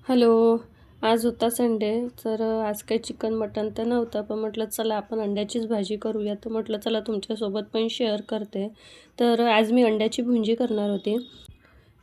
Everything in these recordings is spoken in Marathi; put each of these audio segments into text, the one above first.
हॅलो. आज होता संडे. आज काही चिकन मटण तर नव्हतं, पण म्हटलं चला आपण अंड्याचीच भाजी करूया. तर म्हटलं चला तुमच्यासोबत पण शेअर करते. आज मी अंड्याची भुर्जी करणार होती.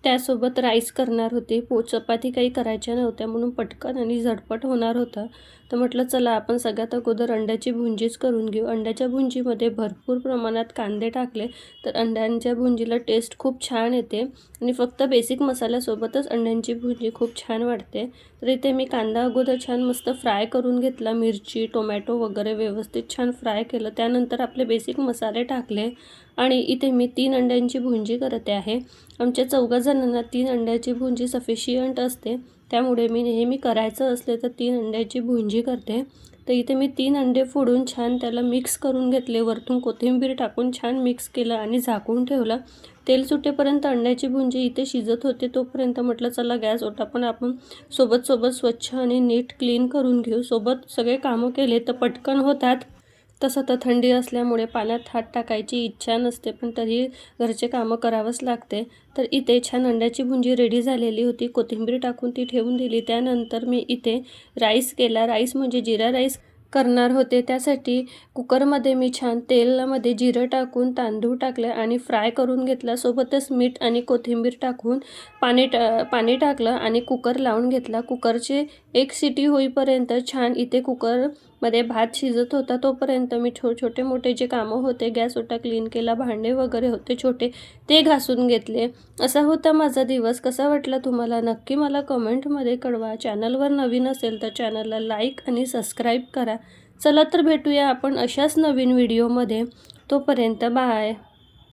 त्यासोबत राईस करणार होते. चपाती काही करायच्या नव्हत्या म्हणून पटकन आणि झटपट होणार होतं. तर म्हटलं चला आपण सगळ्यात अगोदर अंड्याची भुर्जीच करून घेऊ. अंड्याच्या भुर्जीमध्ये भरपूर प्रमाणात कांदे टाकले तर अंड्यांच्या भुर्जीला टेस्ट खूप छान येते आणि फक्त बेसिक मसाल्यासोबतच अंड्यांची भुर्जी खूप छान वाटते. तर इथे मी कांदा अगोदर छान मस्त फ्राय करून घेतला. मिरची, टोमॅटो वगैरे व्यवस्थित छान फ्राय केलं. त्यानंतर आपले बेसिक मसाले टाकले आणि इथे मी 3 अंड्यांची भुर्जी करते आहे. आमच्या 4 जणांना 3 अंड्याची भुर्जी सफिशियंट असते. त्यामुळे मी नेहमी करायचं असले तर 3 अंड्याची भुर्जी करते. तर इथे मी 3 अंडे फोडून छान त्याला मिक्स करून घेतले. वरतून कोथिंबीर टाकून छान मिक्स केलं आणि झाकून ठेवलं. तेल सुटेपर्यंत अंड्याची भुर्जी इथे शिजत होते. तोपर्यंत म्हटलं चला गॅस ओटा पण आपण सोबत स्वच्छ आणि नीट क्लीन करून घेऊ. सोबत सगळे कामं केले तर पटकन होतात. तसं तर थंडी असल्यामुळे पाण्यात हात टाकायची इच्छा नसते, पण तरी घरचे कामं करावंच लागते. तर इथे छान अंड्याची भुर्जी रेडी झालेली होती. कोथिंबीर टाकून ती ठेवून दिली. त्यानंतर मी इथे राईस केला. राईस म्हणजे जिरा राईस करणार होते. त्यासाठी कुकरमध्ये मी छान तेलामध्ये जिरं टाकून तांदूळ टाकले आणि फ्राय करून घेतला. सोबतच मीठ आणि कोथिंबीर टाकून पाणी टाकलं आणि कुकर लावून घेतला. कुकरची 1 शिटी होईपर्यंत छान इथे कुकरमध्ये भात शिजत होता. तोपर्यंत मी छोटे मोठे जे कामं होते, गॅस ओटा क्लीन केला, भांडे वगैरे होते छोटे ते घासून घेतले. असा होता माझा दिवस. कसा वाटला तुम्हाला नक्की मला कमेंटमध्ये कळवा. चॅनलवर नवीन असेल तर चॅनलला लाईक आणि सबस्क्राईब करा. चला तर भेटूया आपण अशाच नवीन व्हिडिओमध्ये. तोपर्यंत बाय.